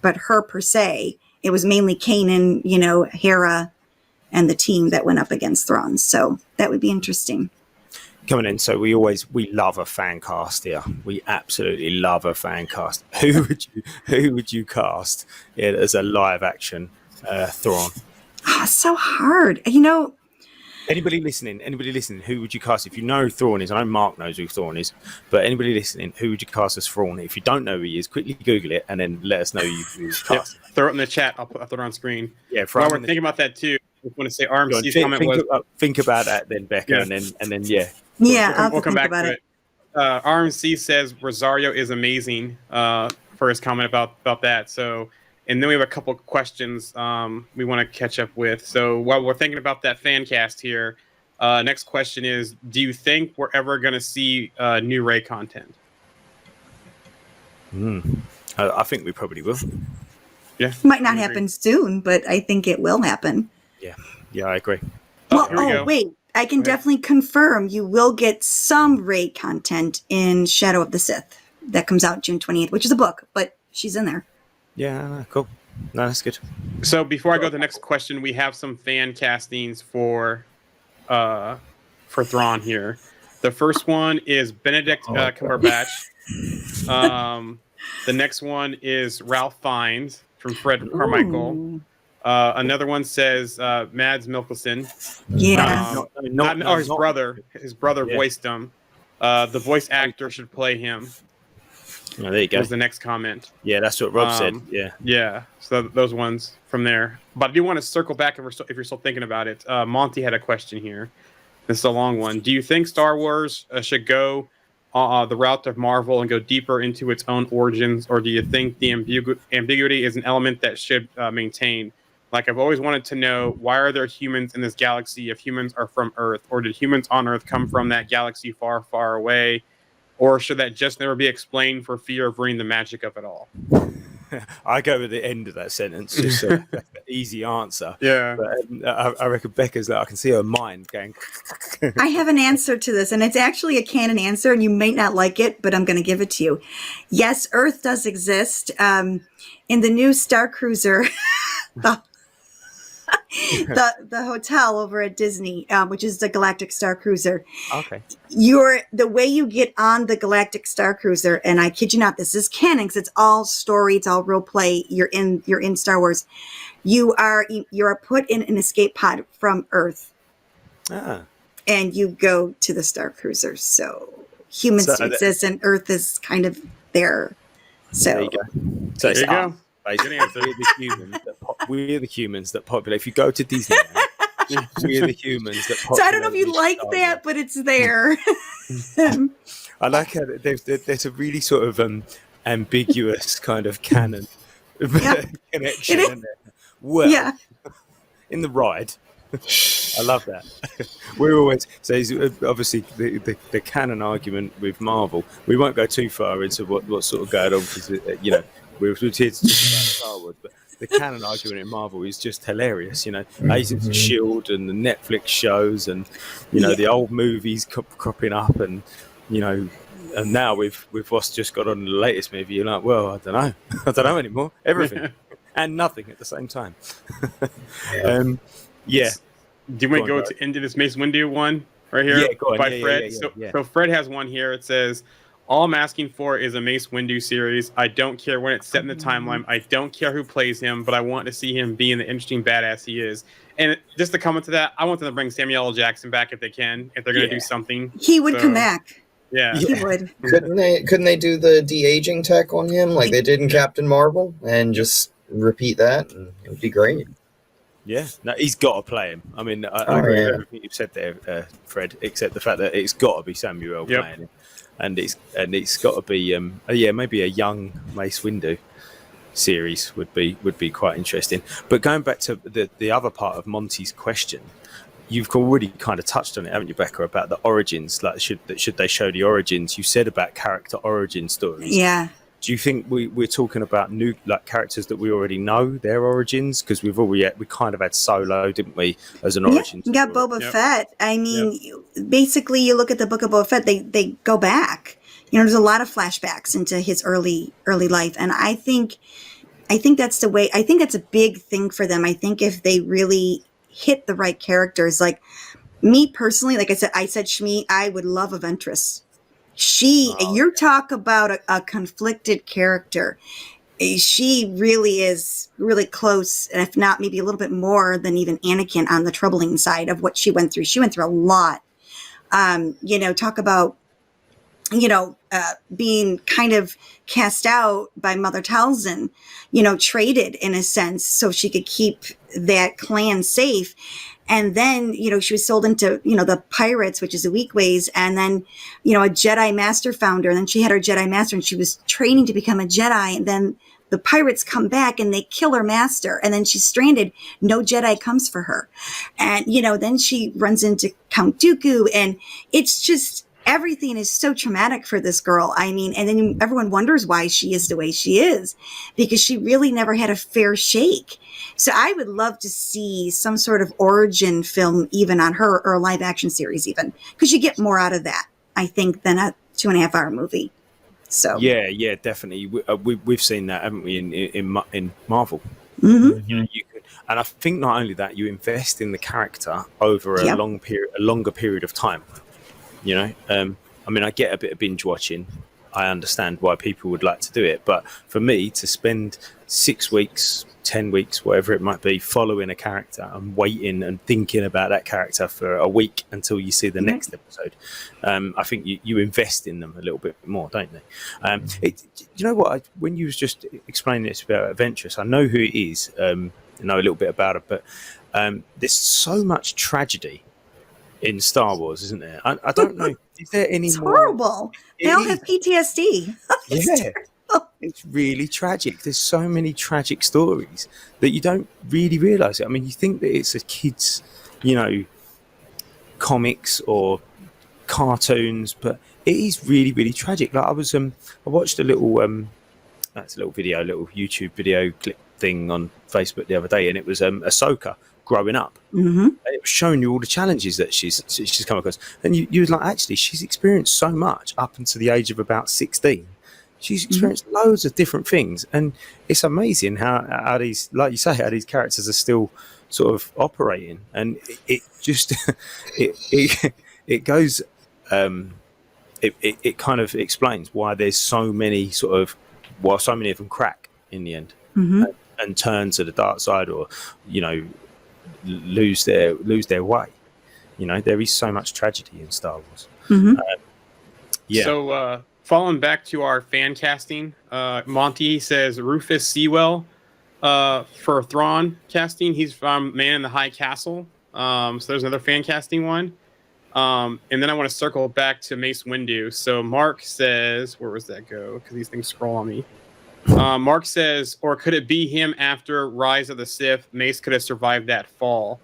but her per se, it was mainly Kanan, Hera, and the team that went up against Thrawn. So that would be interesting. Coming in, so we love a fan cast here. We absolutely love a fan cast. Who would you cast as a live action Thrawn? Oh, so hard. Anybody listening, who would you cast? If you know who Thrawn is, I know Mark knows who Thrawn is, but anybody listening, who would you cast as Thrawn? If you don't know who he is, quickly Google it and then let us know who cast. Yeah, throw it in the chat. I'll put it on screen. Yeah, while we're thinking about that too, I want to say RMC's comment was... Think about that then, Becca, yeah. and then Yeah, we'll come back to it. RMC says Rosario is amazing for his comment about that. So... And then we have a couple of questions we want to catch up with. So while we're thinking about that fan cast here, next question is, do you think we're ever going to see new Rey content? I think we probably will. Yeah, Might not I agree. happen soon, but I think it will happen. Yeah, I agree. Oh, here we go. Wait. I can Go ahead. definitely confirm you will get some Rey content in Shadow of the Sith. That comes out June 28th, which is a book, but she's in there. Yeah, cool. No, that's good. So before I go to the next question, we have some fan castings for Thrawn here. The first one is Benedict Cumberbatch. The next one is Ralph Fiennes from Fred Carmichael. Ooh. Another one says Mads Mikkelsen. Yeah. His brother. His brother Yeah. voiced him. The voice actor should play him. Oh, there you go. Was the next comment. Yeah, that's what Rob said. Yeah. Yeah. So those ones from there. But I do want to circle back if you're still thinking about it. Monty had a question here. This is a long one. Do you think Star Wars should go the route of Marvel and go deeper into its own origins, or do you think the ambiguity is an element that should maintain? Like, I've always wanted to know, why are there humans in this galaxy if humans are from Earth? Or did humans on Earth come from that galaxy far, far away? Or should that just never be explained for fear of ruining the magic of it all? I go with the end of that sentence, just so that's the easy answer. Yeah. But I reckon Becca's like, I can see her mind going. I have an answer to this, and it's actually a canon answer, and you may not like it, but I'm going to give it to you. Yes, Earth does exist. In the new Star Cruiser, the hotel over at Disney, which is the Galactic Star Cruiser. Okay. The way you get on the Galactic Star Cruiser, and I kid you not, this is canon because it's all story, it's all role play. You're in Star Wars. You are put in an escape pod from Earth, and you go to the Star Cruiser. So humans exist, and Earth is kind of there. So there you go. So There you go. Basically, Good answer. we're the humans that populate. If you go to Disneyland, we're the humans that populate. So I don't know if you like Star that, Wars. but it's there. I like how there's a really sort of ambiguous kind of canon connection. Isn't there? Well, Yeah. in the ride. I love that. We're always obviously the canon argument with Marvel. We won't go too far into what's sort of going on because we're here to talk about Star Wars, but the canon argument in Marvel is just hilarious. Agents of S.H.I.E.L.D. and the Netflix shows, and the old movies cropping up, and and now we've what's just got on the latest movie. You're like, well, I don't know anymore. Everything and nothing at the same time. Yeah. Do you want to go into this Mace Windu one right here? Yeah, go on. By Yeah, Fred. yeah. So Fred has one here. It says, all I'm asking for is a Mace Windu series. I don't care when it's set in the timeline. I don't care who plays him, but I want to see him being the interesting badass he is. And just to comment to that, I want them to bring Samuel L. Jackson back if they can, if they're going to do something. He would come back. Yeah. He would. Couldn't they do the de-aging tech on him like they did in Captain Marvel and just repeat that? And it would be great. Yeah, no, he's got to play him. I mean, I agree with everything you've said there, Fred, except the fact that it's got to be Samuel playing him, and it's got to be maybe a young Mace Windu series would be quite interesting. But going back to the other part of Monty's question, you've already kind of touched on it, haven't you, Becca, about the origins? Like, should they show the origins? You said about character origin stories. Yeah. Do you think we're talking about new characters that we already know their origins? Because we kind of had Solo, didn't we, as an origin? You got Boba Fett. I mean, basically, you look at the Book of Boba Fett. They go back. There's a lot of flashbacks into his early life, and I think that's the way. I think that's a big thing for them. I think if they really hit the right characters, like me personally, like I said, Shmi, I would love a Ventress. You talk about a conflicted character. She really is really close, and if not, maybe a little bit more than even Anakin on the troubling side of what she went through. She went through a lot. Talk about, being kind of cast out by Mother Talzin, traded in a sense so she could keep that clan safe. And then, she was sold into, the pirates, which is the weak ways. And then, a Jedi Master found her. And then she had her Jedi Master and she was training to become a Jedi. And then the pirates come back and they kill her master. And then she's stranded. No Jedi comes for her. And, then she runs into Count Dooku. And it's just everything is so traumatic for this girl. I mean, and then everyone wonders why she is the way she is, because she really never had a fair shake. So I would love to see some sort of origin film even on her, or a live action series even, because you get more out of that, I think, than a 2.5 hour movie. So yeah, definitely. We've seen that, haven't we, in Marvel? Mm-hmm. And I think not only that, you invest in the character over a longer period of time. You know, I mean, I get a bit of binge watching. I understand why people would like to do it, but for me to spend 6 weeks, 10 weeks, whatever it might be, following a character and waiting and thinking about that character for a week until you see the next episode, I think you invest in them a little bit more, don't they? You know what? When you was just explaining this about Adventurous, I know who it is. I know a little bit about it, but there's so much tragedy in Star Wars, isn't there? I don't know. Is there any It's more? horrible. They all have PTSD. Yeah. It's really tragic. There's so many tragic stories that you don't really realise it. I mean, you think that it's a kids, comics or cartoons, but it is really, really tragic. Like I watched a little little YouTube video clip thing on Facebook the other day, and it was Ahsoka growing up. Mm-hmm. And it was showing you all the challenges that she's come across, and you was like, actually, she's experienced so much up until the age of about 16. She's experienced loads of different things, and it's amazing how these, like you say, how these characters are still sort of operating, and it just it goes it kind of explains why there's so many so many of them crack in the end and turn to the dark side, or lose their way. There is so much tragedy in Star Wars. So following back to our fan casting, Monty says Rufus Sewell for Thrawn casting. He's from Man in the High Castle. So there's another fan casting one. And then I want to circle back to Mace Windu. So Mark says, where was that go? Because these things scroll on me. Mark says, or could it be him after Rise of the Sith? Mace could have survived that fall.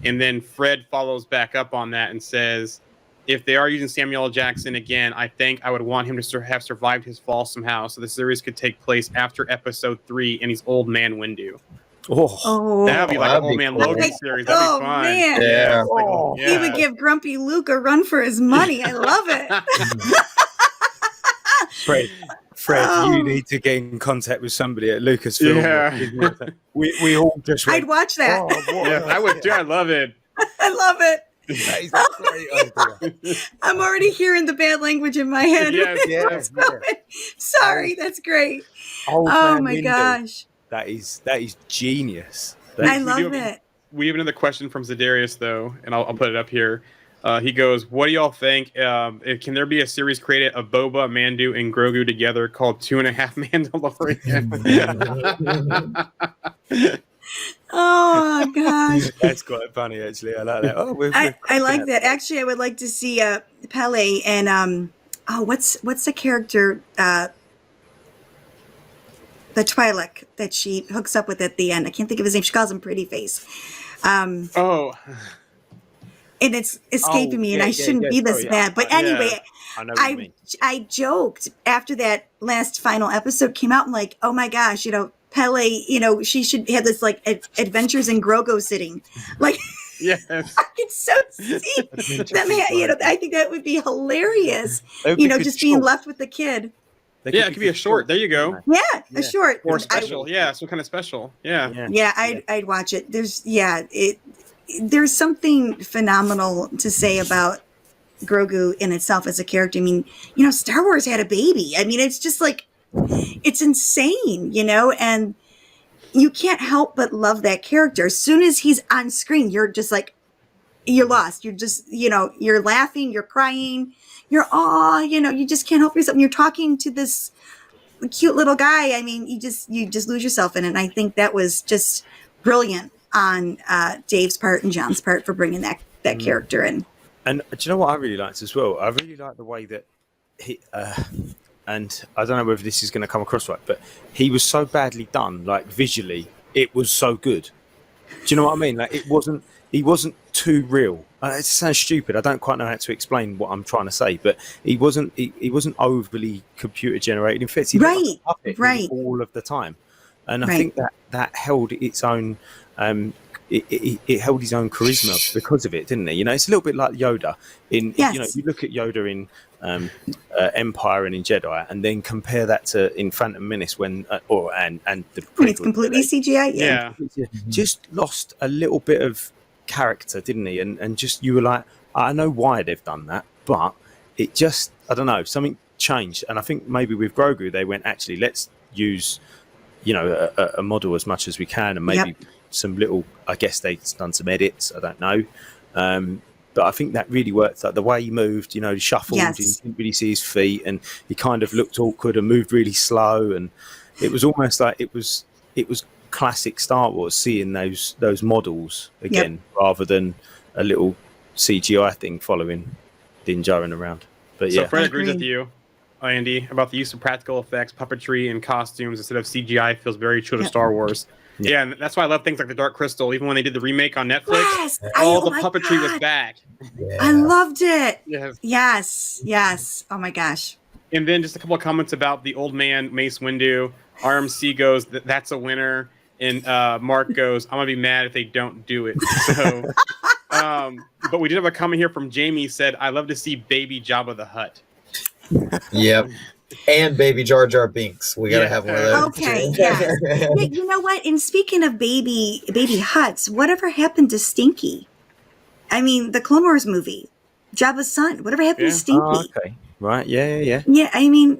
And then Fred follows back up on that and says, if they are using Samuel L. Jackson again, I think I would want him to have survived his fall somehow, so the series could take place after Episode 3 and he's Old Man Windu. That'd be like an Old Man Logan series. That'd be fun. Man. Yeah. He would give Grumpy Luke a run for his money. I love it. Fred, you need to get in contact with somebody at Lucasfilm. Yeah. we all just went, I'd watch that. Yeah, I would too. I love it. I love it. That is a great idea. I'm already hearing the bad language in my head. Yes. Sorry, that's great. Old Oh Man my Windu. gosh. That is genius. I love it. We have another question from Zedarius, though, and I'll put it up here. He goes, what do y'all think? Can there be a series created of Boba, Mandu, and Grogu together called 2.5 Mandalorian? Oh gosh. That's quite funny, actually. I like that. I like that. Actually, I would like to see Pele and what's the character the Twi'lek that she hooks up with at the end. I can't think of his name. She calls him Pretty Face. And it's escaping me, and I shouldn't be this bad. But anyway, I know what you mean. I joked after that last final episode came out. I'm like, oh my gosh, Pele, she should have this like adventures in Grogu sitting. Like, yes. I can so see them. I think that would be hilarious. Just being left with the kid. Yeah, it could be a short. There you go. Yeah, a short Or special. Some kind of special. Yeah. Yeah, I'd watch it. There's something phenomenal to say about Grogu in itself as a character. I mean, Star Wars had a baby. I mean, it's just like, it's insane, and you can't help but love that character. As soon as he's on screen, you're just like, you're lost. You're just, you're laughing, you're crying, you just can't help yourself. And you're talking to this cute little guy. I mean, you just lose yourself in it. And I think that was just brilliant on Dave's part and John's part for bringing that character in. And do you know what I really liked as well? I really like the way that he, and I don't know whether this is going to come across right, but he was so badly done, like visually, it was so good. Do you know what I mean? Like he wasn't too real. It sounds stupid. I don't quite know how to explain what I'm trying to say, but he wasn't overly computer generated. In fact, he looked like Right, a puppet right, all of the time, and I right. think that held its own. It held his own charisma because of it, didn't it? You know, it's a little bit like Yoda. Yes. You look at Yoda in Empire and in Jedi, and then compare that to in Phantom Menace when and the When it's prequel, completely CGI. Yeah. Yeah. just lost a little bit of character, didn't he? And just you were like, I know why they've done that, but it just, I don't know, something changed. And I think maybe with Grogu, they went, actually, let's use, a model as much as we can, and maybe some little, I guess they've done some edits, I don't know. But I think that really worked. Like the way he moved, he shuffled, Yes. you didn't really see his feet, and he kind of looked awkward and moved really slow. And it was almost like it was classic Star Wars, seeing those models again, rather than a little CGI thing following Din Djarin around. But So yeah, Fred agrees with you, Andy, about the use of practical effects, puppetry, and costumes instead of CGI feels very true to Star Wars. Yeah, and that's why I love things like the Dark Crystal. Even when they did the remake on Netflix, Yes. all the my puppetry was God. back. Yeah. I loved it. Yes. Yes. Oh my gosh. And then just a couple of comments about the old man Mace Windu. RMC goes, "That's a winner," and Mark goes, "I'm gonna be mad if they don't do it." So, but we did have a comment here from Jamie. Said, "I love to see Baby Jabba the Hutt." Yep. And Baby Jar Jar Binks. We gotta have one of those. Okay, yeah. Yeah, you know what? And speaking of baby Hutts, whatever happened to Stinky? I mean, the Clone Wars movie, Jabba's son. Whatever happened to Stinky? Oh, okay, right, yeah. Yeah, I mean,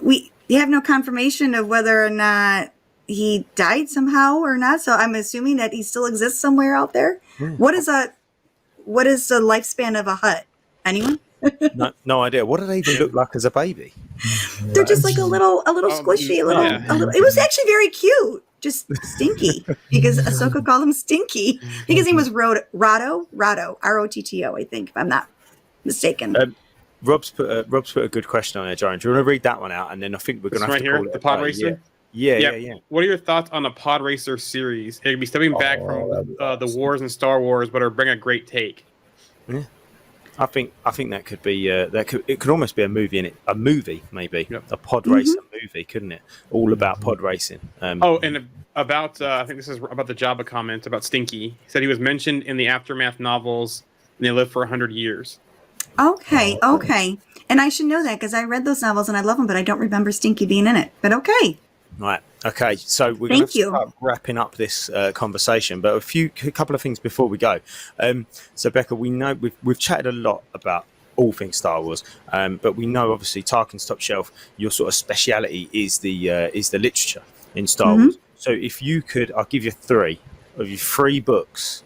we have no confirmation of whether or not he died somehow or not. So I'm assuming that he still exists somewhere out there. What is the lifespan of a Hutt? Anyone? No idea. What did they even look like as a baby? They're just like a little squishy, a little. It was actually very cute. Just Stinky, because Ahsoka called him Stinky. I think his name was Rotto, Rotto, I think, if I'm not mistaken. Rob's put a good question on there, Jaren. Do you want to read that one out, and then I think we're going to have right to here, call it the Pod a day. Racer. Yeah. What are your thoughts on the Pod Racer series? It'd be stepping back from the wars and Star Wars, but bring a great take. Yeah. I think that could be it could almost be a movie in it, a movie maybe, a pod racer movie, couldn't it? All about pod racing. And about I think this is about the Jabba comment about Stinky. He said he was mentioned in the Aftermath novels, and they lived for 100 years. Okay. And I should know that because I read those novels and I love them, but I don't remember Stinky being in it. But okay. Right. Okay. So we're going to start wrapping up this conversation, but a couple of things before we go. So Becca, we know we've chatted a lot about all things Star Wars, but we know obviously Tarkin's Top Shelf. Your sort of speciality is the literature in Star Wars. So if you could, I'll give you three books,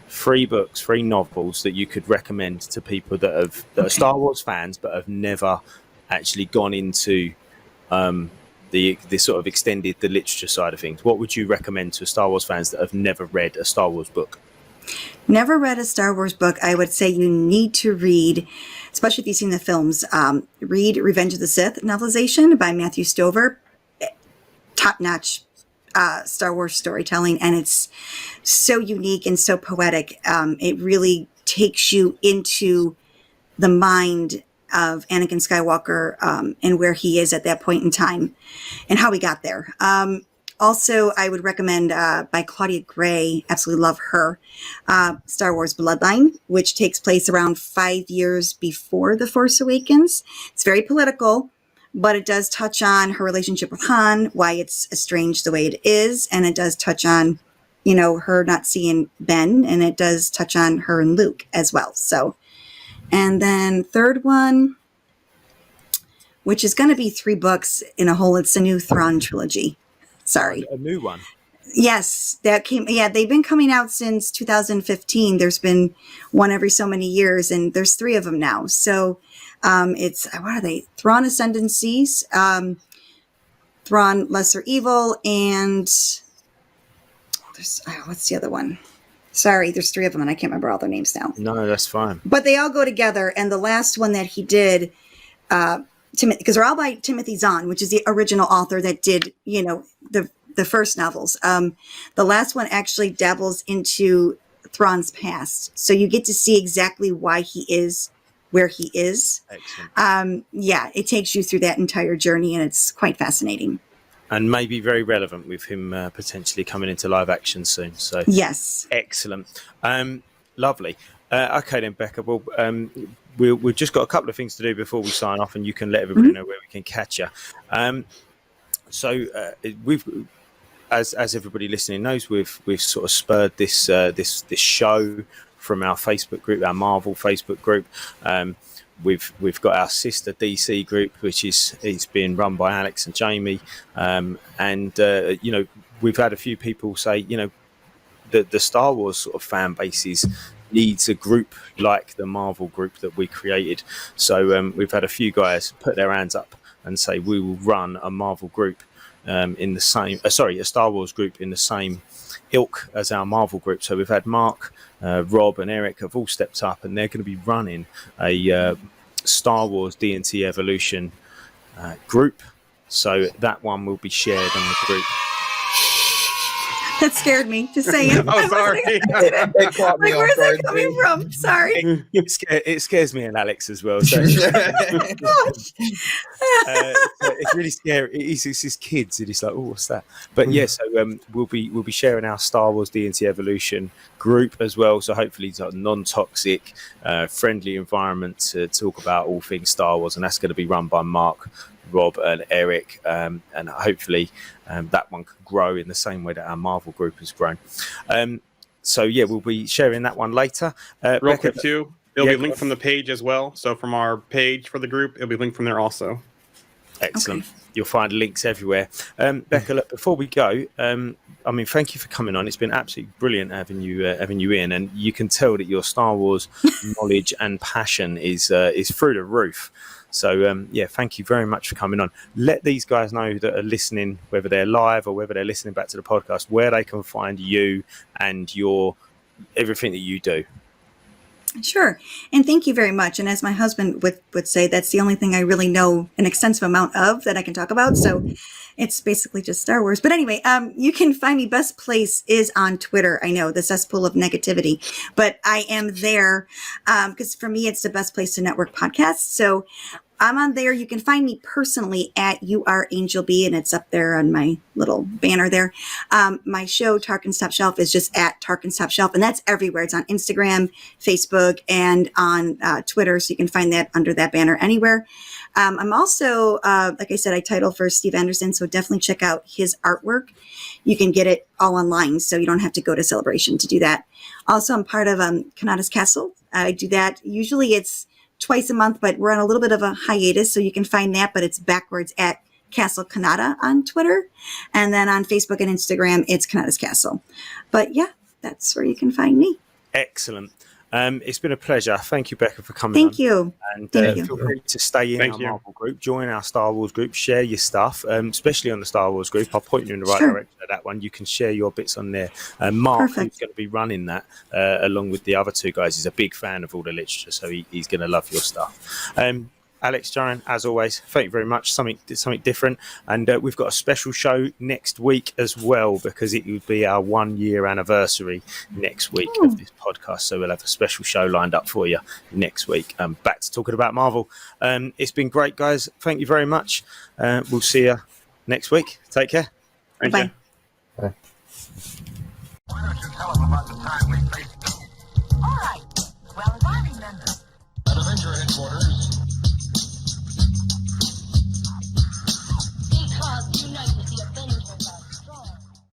three novels that you could recommend to people that are Star Wars fans but have never actually gone into the sort of extended the literature side of things. What would you recommend to Star Wars fans that have never read a Star Wars book? Never read a Star Wars book. I would say you need to read, especially if you've seen the films, read Revenge of the Sith novelization by Matthew Stover. Top-notch Star Wars storytelling, and it's so unique and so poetic. It really takes you into the mind of Anakin Skywalker and where he is at that point in time and how he got there. Also, I would recommend by Claudia Gray, absolutely love her, Star Wars Bloodline, which takes place around 5 years before The Force Awakens. It's very political, but it does touch on her relationship with Han, why it's estranged the way it is, and it does touch on, her not seeing Ben, and it does touch on her and Luke as well. So, and then third one, which is going to be 3 books in a whole, it's the new Thrawn Trilogy. Sorry. A new one? Yes, that came. Yeah, they've been coming out since 2015. There's been one every so many years, and there's 3 of them now. So it's, what are they? Thrawn Ascendancies, Thrawn Lesser Evil, and there's, what's the other one? Sorry, there's 3 of them, and I can't remember all their names now. No, that's fine. But they all go together, and the last one that he did, because they're all by Timothy Zahn, which is the original author that did, the first novels. The last one actually dabbles into Thrawn's past. So you get to see exactly why he is where he is. Excellent. Yeah, it takes you through that entire journey, and it's quite fascinating. And maybe very relevant with him potentially coming into live action soon. So Yes. excellent. Lovely. Okay then, Becca. Well, we've just got a couple of things to do before we sign off, and you can let everybody know where we can catch you. So we've, as everybody listening knows, we've sort of spurred this this show from our Facebook group, our Marvel Facebook group. We've got our sister DC group, which is being run by Alex and Jamie, and you know, we've had a few people say, you know, the Star Wars sort of fan bases needs a group like the Marvel group that we created. So we've had a few guys put their hands up and say we will run a Marvel group in the same, a Star Wars group in the same ilk as our Marvel group. So we've had Mark, Rob, and Eric have all stepped up, and they're going to be running a Star Wars D&T Evolution group. So that one will be shared on the group. That scared me, just saying. Oh, sorry. It caught me Like, off where's that guard, coming too. from? Sorry. It scares me and Alex as well. So, Gosh. so it's really scary. It's his kids, and it's like, oh, what's that? But yeah, so we'll be sharing our Star Wars D&T Evolution group as well. So hopefully, it's a non-toxic, friendly environment to talk about all things Star Wars, and that's going to be run by Mark, Rob, and Eric, and hopefully that one can grow in the same way that our Marvel group has grown. So yeah, we'll be sharing that one later. Real Becca, quick too, it'll Yeah, be linked from the page as well. So from our page for the group, it'll be linked from there also. excellent. Okay. You'll find links everywhere. Becca, look, before we go, I mean, thank you for coming on. It's been absolutely brilliant having you in, and you can tell that your Star Wars knowledge and passion is through the roof. So yeah, thank you very much for coming on. Let these guys know that are listening, whether they're live or whether they're listening back to the podcast, where they can find you and your everything that you do. Sure. And thank you very much. And as my husband would say, that's the only thing I really know an extensive amount of that I can talk about. So it's basically just Star Wars. But anyway, you can find me. Best place is on Twitter. I know, the cesspool of negativity, but I am there because for me, it's the best place to network podcasts. So I'm on there. You can find me personally at URAngelB, and it's up there on my little banner there. My show, Tarkin Top Shelf, is just at Tarkin Top Shelf, and that's everywhere. It's on Instagram, Facebook, and on Twitter, so you can find that under that banner anywhere. I'm also, like I said, I title for Steve Anderson, so definitely check out his artwork. You can get it all online, so you don't have to go to Celebration to do that. Also, I'm part of Kanata's Castle. I do that. Usually it's twice a month, but we're on a little bit of a hiatus, so you can find that, but it's backwards at Castle Kanata on Twitter. And then on Facebook and Instagram, it's Kanata's Castle. But yeah, that's where you can find me. Excellent. It's been a pleasure. Thank you, Becca, for coming on. Thank you. And Thank you. feel free to stay in Thank our you. Marvel group, join our Star Wars group, share your stuff, especially on the Star Wars group. I'll point you in the right Sure. direction of that one. You can share your bits on there. Mark, Perfect. who's going to be running that along with the other two guys, is a big fan of all the literature, so he's going to love your stuff. Alex, Jaron, as always, thank you very much. Something different. And we've got a special show next week as well, because it would be our 1 year anniversary next week of this podcast. So we'll have a special show lined up for you next week. Back to talking about Marvel. It's been great, guys. Thank you very much. We'll see you next week. Take care. Thank Bye. you. Why don't you tell them about the time we faced